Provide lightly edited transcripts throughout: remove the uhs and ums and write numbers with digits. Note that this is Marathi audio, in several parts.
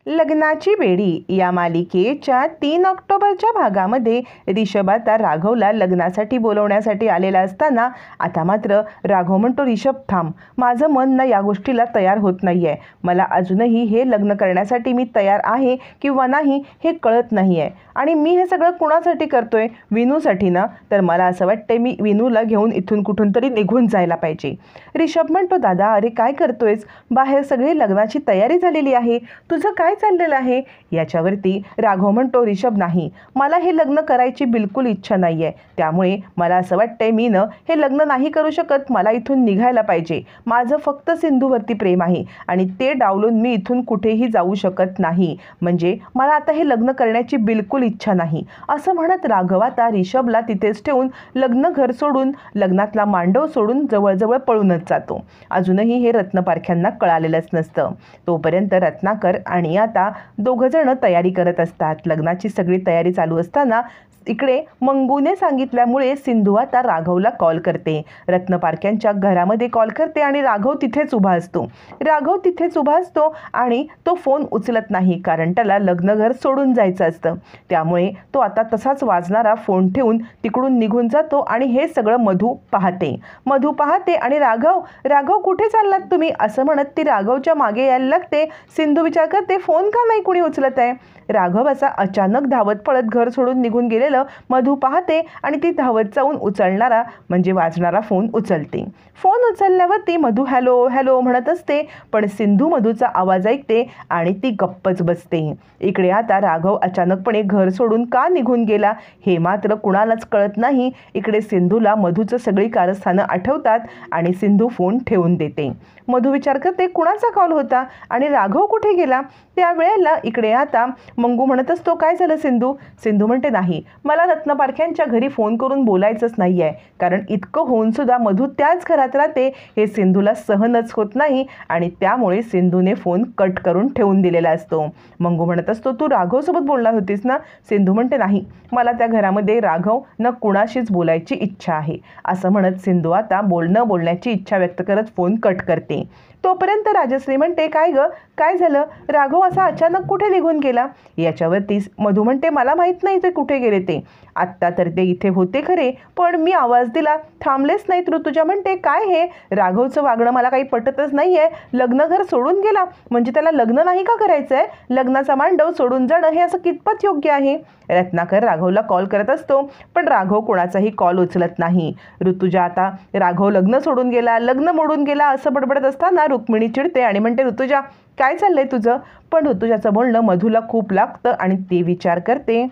लग्नाची बेडी या मालिकेच्या 3 ऑक्टोबरच्या भागामध्ये रिषभ आता राघवला लग्नासाठी बोलवण्यासाठी आलेला असताना आता मात्र राघव म्हणतो, रिषभ थांब, माझं मन ना या गोष्टीला तयार होत नाही आहे. मला अजूनही हे लग्न करण्यासाठी मी तयार आहे किंवा नाही हे कळत नाही आहे. आणि मी हे सगळं कुणासाठी करतोय? विनूसाठी ना? तर मला असं वाटतंय मी विनूला घेऊन इथून कुठून तरी निघून जायला पाहिजे. रिषभ म्हणतो, दादा अरे काय करतोयस? बाहेर सगळी लग्नाची तयारी झालेली आहे, तुझं काय चाललेलं आहे? याच्यावरती राघव म्हणतो, रिषभ नाही, मला हे लग्न करायची बिलकुल इच्छा नाही आहे. त्यामुळे मला असं वाटतंय मी हे लग्न नाही करू शकत. मला इथून निघायला पाहिजे. माझं फक्त सिंधूवरती प्रेम आहे आणि ते डावलून मी इथून कुठेही जाऊ शकत नाही. म्हणजे मला आता हे लग्न करण्याची बिलकुल इच्छा नाही. असं म्हणत राघव आता रिषभला तिथेच ठेवून लग्न घर सोडून, लग्नातला मांडव सोडून जवळजवळ पळूनच जातो. अजूनही हे रत्नपारख्यांना कळालेलंच नसतं. तोपर्यंत रत्नाकर आणि आता दोघंजण तयारी करत असतात. लग्नाची सगळी तयारी चालू असताना इकडे मंगूने सांगितल्यामुळे सिंधू आता राघवला कॉल करते. रत्नपारख्यांच्या घरामध्ये कॉल करते आणि राघव तिथेच उभा असतो आणि तो फोन उचलत नाही, कारण त्याला लग्नघर सोडून जायचं असतं. त्यामुळे तो आता तसाच वाजणारा फोन ठेवून तिकडून निघून जातो आणि हे सगळं मधू पाहते आणि राघव कुठे चाललात तुम्ही असं म्हणत ती राघवच्या मागे यायला लागते. सिंधू विचार करते, फोन का नाही कुणी उचलत आहे? राघव असा अचानक धावत पळत घर सोडून निघून गेलेलं मधू पाहते आणि ती धावत जाऊन उचलणारा म्हणजे वाजणारा फोन उचलते. फोन उचलल्यावर ती मधू हॅलो हॅलो म्हणत असते, पण सिंधू मधूचा आवाज ऐकते आणि ती गप्पच बसते. इकडे आता राघव अचानकपणे घर सोडून का निघून गेला हे मात्र कुणालाच कळत नाही. इकडे सिंधूला मधूचं सगळी कारस्थानं आठवतात आणि सिंधू फोन ठेवून देते. मधू विचार करते कुणाचा कॉल होता आणि राघव कुठे गेला? त्यावेळेला इकडे आता मंगू म्हणत असतो, काय झालं सिंधू म्हणते, नाही, मला रत्नपारख्यांच्या घरी फोन करून बोलायचंच नाही आहे, कारण इतकं होऊन सुद्धा मधू त्याच घरात राहते हे सिंधूला सहनच होत नाही आणि त्यामुळे सिंधूने फोन कट करून ठेवून दिलेला असतो. मंगू म्हणत असतो, तू राघवसोबत बोलणार होतीस ना? सिंधू म्हणते, नाही, मला त्या घरामध्ये राघव न कुणाशीच बोलायची इच्छा आहे. असं म्हणत सिंधू आता बोलण्याची इच्छा व्यक्त करत फोन कट करते. तोपर्यंत राजश्री म्हणते, काय झालं? राघव असा अचानक कुठे निघून गेला? याच्यावरती मधू म्हणते, मला माहीत नाही ते कुठे गेले ते. आत्ता तर ते इथे होते खरे, पण मी आवाज दिला थांबलेच नाहीत. ऋतुजा म्हणते, काय हे राघवचं वागणं मला काही पटतच नाही आहे. लग्नघर सोडून गेला म्हणजे त्याला लग्न नाही का करायचं आहे? लग्नाचा मांडव सोडून जाणं हे असं कितपत योग्य आहे? रत्नाकर राघवला कॉल करत असतो, पण राघव कोणाचाही कॉल उचलत नाही. ऋतुजा आता राघव लग्न सोडून गेला, लग्न मोडून गेला असं बडबडत असताना रुक्मिणी चिडते आणि म्हणते, ऋतुजा काय चाललंय तुझं? पण ऋतुजाचं बोलणं मधूला खूप लागतं आणि ती विचार करते,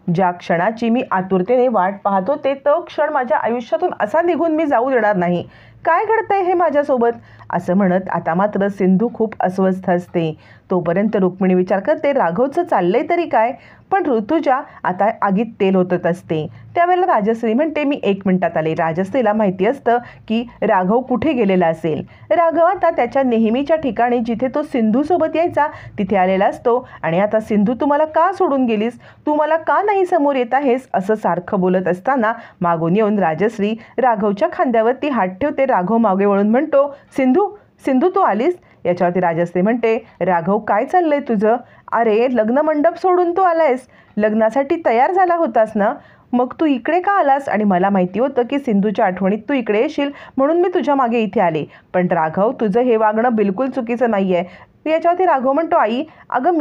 ज्या क्षणाची मी आतुरतेने वाट पाहत होते तो क्षण माझ्या आयुष्यातून असा निघून मी जाऊ देणार नाही. काय घडतंय हे माझ्यासोबत? असं म्हणत आता मात्र सिंधू खूप अस्वस्थ असते. तोपर्यंत रुक्मिणी विचार करते, राघवचं चाललंय तरी काय? पण ऋतुजा आता आगीत तेल ओतत असते. त्यावेळेला राजश्री म्हणते, मी 1 मिनिटात आले. राजश्रीला माहिती असतं की राघव कुठे गेलेला असेल. राघव आता त्याच्या नेहमीच्या ठिकाणी जिथे तो सिंधूसोबत यायचा तिथे आलेला असतो आणि आता सिंधू तू मला का सोडून गेलीस? तू मला का नाही समोर येत आहेस? असं सारखं बोलत असताना मागून येऊन राजश्री राघवच्या खांद्यावरती हात ठेवते. राघव मागे वळून म्हणतो, सिंधू तू आलीस? याच्यावरती राजश्री म्हणते, राघव काय चाललंय तुझं? अरे लग्न मंडप सोडून तू आलायस, लग्नासाठी तयार झाला होतास ना? मग तू इकडे का आलास? आणि मला माहिती होतं की सिंधूच्या आठवणीत तू इकडे येशील म्हणून मी तुझ्या मागे इथे आले. पण राघव तुझं हे वागणं बिलकुल चुकीचं नाही आहे. याच्यावरती राघव म्हणतो, आई अगं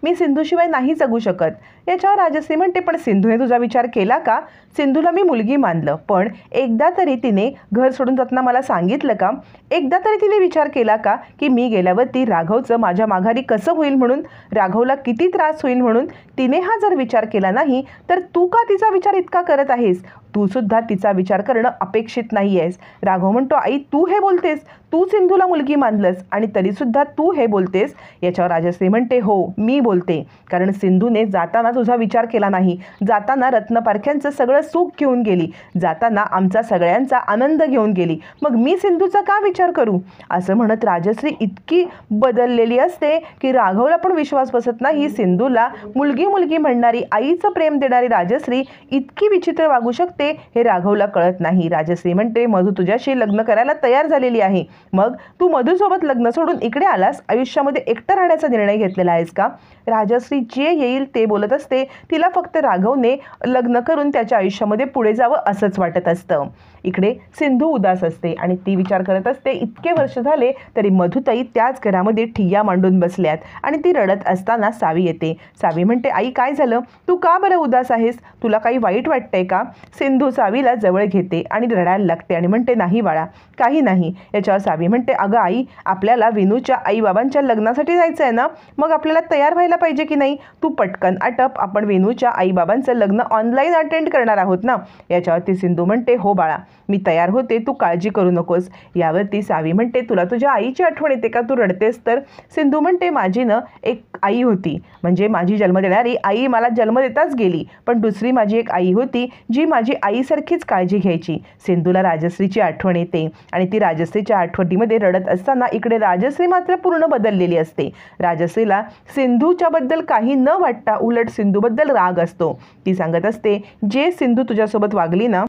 मी सिंधूशिवाय नाही जगू शकत. याच्यावर राजश्री म्हणते, पण सिंधूने तुझा विचार केला का? सिंधूला मी मुलगी मानलं, पण एकदा तरी तिने घर सोडून जाताना मला सांगितलं का? एकदा तरी तिने विचार केला का की मी गेल्यावरती राघवचं माझ्या माघारी कसं होईल म्हणून, राघवला किती त्रास होईल म्हणून? तिने हा जर विचार केला नाही तर तू का तिचा विचार इतका करत आहेस? तू सुद्धा तिचा विचार करणं अपेक्षित नाही आहेस. राघव म्हणतो, आई तू हे बोलतेस? तू सिंधूला मुलगी मानलंस आणि तरीसुद्धा तू हे बोलतेस? याच्यावर राजश्री म्हणते, हो मी बोलते, कारण सिंधूने जाताना तुझा विचार केला नाही. जाताना रत्नपारख्यांचं सगळं सुख घेऊन गेली, जाताना आमचा सगळ्यांचा आनंद घेऊन गेली. मग मी सिंधूचा का विचार करू? असं म्हणत राजश्री इतकी बदललेली असते की राघवला पण विश्वास बसत नाही. सिंधूला मुलगी म्हणणारी, आईचं प्रेम देणारी राजश्री इतकी विचित्र वागू शकते हे राघवला कळत नाही. राजश्री म्हणते, मधू तुझ्याशी लग्न करायला तयार झालेली आहे. मग तू मधूसोबत लग्न सोडून इकडे आलास, आयुष्यामध्ये एकटं राहण्याचा निर्णय घेतलेला आहेस का? राजश्री जे येईल ते बोलत असते. तिला फक्त राघवने लग्न करून त्याच्या आयुष्यामध्ये पुढे जावं असंच वाटत असतं. इकडे सिंधू उदास असते आणि ती विचार करत असते, इतके वर्ष झाले तरी मधुताई त्याच घरामध्ये ठिय्या मांडून बसल्यात आणि ती रडत असताना सावी येते. सावी म्हणते, आई काय झालं? तू का बरं उदास आहेस? तुला काही वाईट वाटतंय का? सिंधू सावीला जवळ घेते आणि रडायला लागते आणि म्हणते, नाही बाळा, काही नाही. याच्यावर सावी म्हणते, अगं आई, आपल्याला विनूच्या आईबाबांच्या लग्नासाठी जायचं आहे ना, मग आपल्याला तयार व्हायला पाहिजे की नाही? तू पटकन आटप, आपण विनूच्या आईबाबांचं लग्न ऑनलाईन अटेंड करणार आहोत ना. याच्यावरती सिंधू म्हणते, हो बाळा, मी तयार होते, तू काळजी करू नकोस. यावरती सावी म्हणते, तुला तुझ्या आईची आठवण येते का? तू रडतेस तर? सिंधू म्हणते, माझी ना एक आई होती, म्हणजे माझी जन्म देणारी आई मला जन्म देताच गेली, पण दुसरी माझी एक आई होती जी माझी आईसारखीच काळजी घ्यायची. सिंधूला राजश्रीची आठवण येते आणि ती राजश्रीच्या आठवणीमध्ये रडत असताना इकडे राजश्री मात्र पूर्ण बदललेली असते. राजश्रीला सिंधूच्याबद्दल काही न वाटता उलट सिंधूबद्दल राग असतो. ती सांगत असते, जे सिंधू तुझ्यासोबत वागली ना,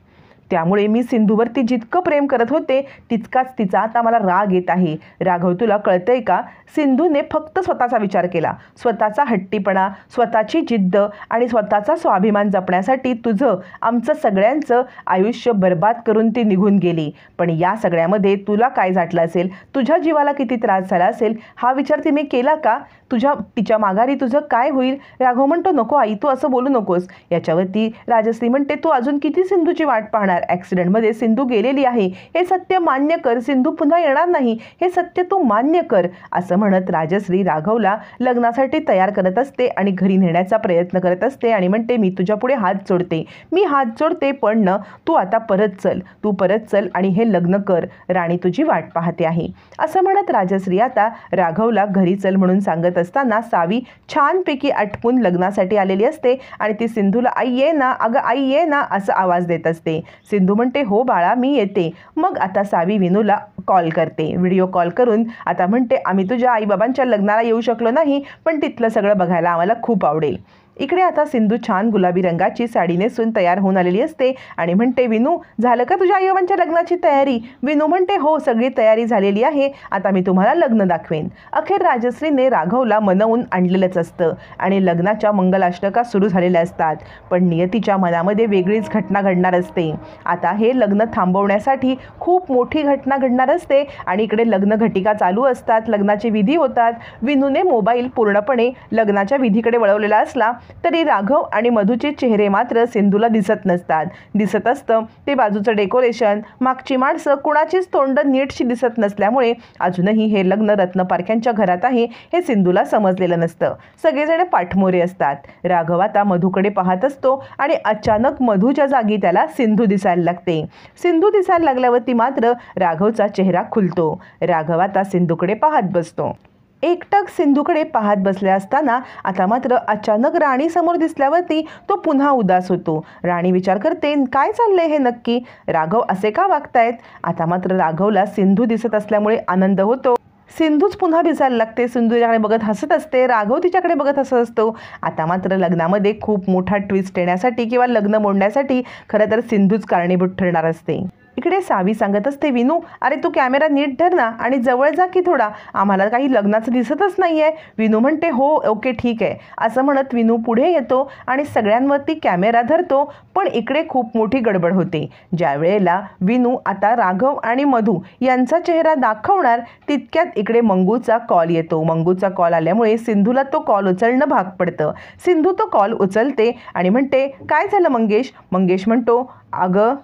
त्यामुळे मी सिंधूवरती जितकं प्रेम करत होते तितकाच तिचा आता मला राग येत आहे. राघव, तुला कळतंय का? सिंधूने फक्त स्वतःचा विचार केला, स्वतःचा हट्टीपणा, स्वतःची जिद्द आणि स्वतःचा स्वाभिमान जपण्यासाठी तुझं, आमचं सगळ्यांचं आयुष्य बर्बाद करून ती निघून गेली. पण या सगळ्यामध्ये तुला काय झाटलं असेल? तुझ्या जीवाला किती त्रास झाला असेल हा विचार तिने केला का? तिच्या माघारी तुझं काय होईल? राघव म्हणतो, नको आई, तू असं बोलू नकोस. याच्यावरती राजश्री म्हणते, तू अजून किती सिंधूची वाट पाहणार? ॲक्सिडेंटमध्ये सिंधू गेलेली आहे, हे सत्य मान्य कर. सिंधू पुन्हा येणार नाही, हे सत्य तू मान्य कर. असं म्हणत राजश्री राघवला लग्नासाठी तयार करत असते आणि घरी नेण्याचा प्रयत्न करत असते आणि म्हणते, मी तुझ्या पुढे हात जोडते, मी हात जोडते, पण न तू आता परत चल, तू परत चल आणि हे लग्न कर. राणी तुझी वाट पाहते आहे. असं म्हणत राजश्री आता राघवला घरी चल म्हणून सांगत असताना सावी छानपैकी आटपून लग्नासाठी आलेली असते आणि ती सिंधूला, आई ये ना, अगं आई ये ना, असं आवाज देत असते. सिंधू म्हणते, हो बाळा, मी येते. मग आता सावी विनूला कॉल करते, व्हिडिओ कॉल करून आता म्हणते, आम्ही तुझ्या आईबाबांच्या लग्नाला येऊ शकलो नाही, पण तिथलं सगळं बघायला आम्हाला खूप आवडेल. इकडे आता सिंधू छान गुलाबी रंगाची साडी नेसून तयार होऊन आलेली असते आणि म्हणते, विनू, झालं का तुझ्या आईबाबांच्या लग्नाची तयारी? विनू म्हणते, हो, सगळी तयारी झालेली आहे, आता मी तुम्हाला लग्न दाखवेन. अखेर राजश्रीने राघवला मनवून आणलेलंच असतं आणि लग्नाच्या मंगलाष्टका सुरू झालेल्या असतात. पण नियतीच्या मनामध्ये वेगळीच घटना घडणार असते. आता हे लग्न थांबवण्यासाठी खूप मोठी घटना घडणार असते आणि इकडे लग्न घटिका चालू असतात, लग्नाचे विधी होतात. विनूने मोबाईल पूर्णपणे लग्नाच्या विधीकडे वळवलेला असला तरी राघव आणि मधूचे चेहरे मात्र सिंधूला दिसत नसतात. दिसत असतं ते बाजूचं डेकोरेशन, मागची माणसं, कुणाचीच तोंड नीटशी दिसत नसल्यामुळे अजूनही हे लग्न रत्नपारख्यांच्या घरात आहे हे सिंधूला समजलेलं नसतं. सगळेजण पाठमोरे असतात. राघव आता मधूकडे पाहत असतो आणि अचानक मधूच्या जागी त्याला सिंधू दिसायला लागते. सिंधू दिसायला लागल्यावरती मात्र राघवचा चेहरा खुलतो. राघव आता सिंधूकडे पाहत बसतो. एकटक सिंधूकडे पाहत बसले असताना आता मात्र अचानक राणी समोर दिसल्यावरती तो पुन्हा उदास होतो. राणी विचार करते, काय चाललंय हे नक्की? राघव असे का वागतायत? आता मात्र राघवला सिंधू दिसत असल्यामुळे आनंद होतो. सिंधूच पुन्हा दिसायला लागते. सिंधू तिच्याकडे बघत हसत असते, राघव तिच्याकडे बघत हसत असतो. आता मात्र लग्नामध्ये खूप मोठा ट्विस्ट येण्यासाठी किंवा लग्न मोडण्यासाठी खरं तर सिंधूच कारणीभूत ठरणार असते. इकडे सावी सांगत असते, विनू, अरे तू कॅमेरा नीट धर ना आणि जवळ जा की थोडा, आम्हाला काही लग्नाचं दिसतच नाही आहे. विनू म्हणते, हो ओके ठीक आहे. असं म्हणत विनू पुढे येतो आणि सगळ्यांवरती कॅमेरा धरतो. पण इकडे खूप मोठी गडबड होते. ज्या वेळेला विनू आता राघव आणि मधू यांचा चेहरा दाखवणार तितक्यात इकडे मंगूचा कॉल येतो. मंगूचा कॉल आल्यामुळे सिंधूला तो कॉल उचलणं भाग पडतं. सिंधू तो कॉल उचलते आणि म्हणते, काय झालं मंगेश? मंगेश म्हणतो, अगं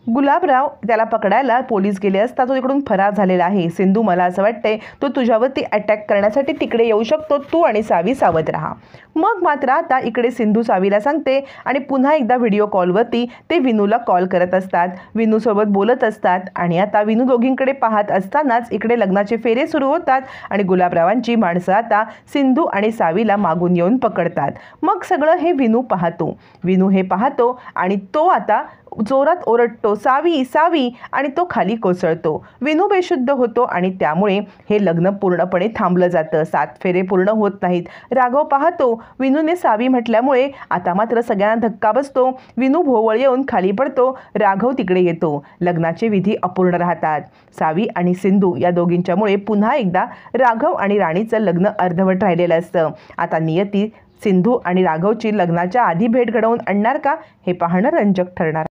गुलाबराव, त्याला पकडायला पोलीस गेले असता तो तिकडून फरार झालेला आहे. सिंधू, मला असं वाटतंय तो तुझ्यावरती अटॅक करण्यासाठी तिकडे येऊ शकतो, तू आणि सावी सावध राहा. मग मात्र आता इकडे सिंधू सावीला सांगते आणि पुन्हा एकदा व्हिडिओ कॉलवरती ते विनूला कॉल करत असतात, विनूसोबत बोलत असतात आणि आता विनू दोघींकडे पाहत असतानाच इकडे लग्नाचे फेरे सुरू होतात आणि गुलाबरावांची माणसं आता सिंधू आणि सावीला मागून येऊन पकडतात. मग सगळं हे विनू पाहतो. विनू हे पाहतो आणि तो आता जोरात ओरडतो, सावी सावी, आणि तो खाली कोसळतो. विनू बेशुद्ध होतो आणि त्यामुळे हे लग्न पूर्णपणे थांबलं जातं. 7 फेरे पूर्ण होत नाहीत. राघव पाहतो विनूने सावी म्हटल्यामुळे आता मात्र सगळ्यांना धक्का बसतो. विनू भोवळ येऊन खाली पडतो. राघव तिकडे येतो. लग्नाचे विधी अपूर्ण राहतात. सावी आणि सिंधू या दोघींच्यामुळे पुन्हा एकदा राघव आणि राणीचं लग्न अर्धवट राहिलेलं असतं. आता नियती सिंधू आणि राघवची लग्नाच्या आधी भेट घडवून आणणार का, हे पाहणं रंजक ठरणार.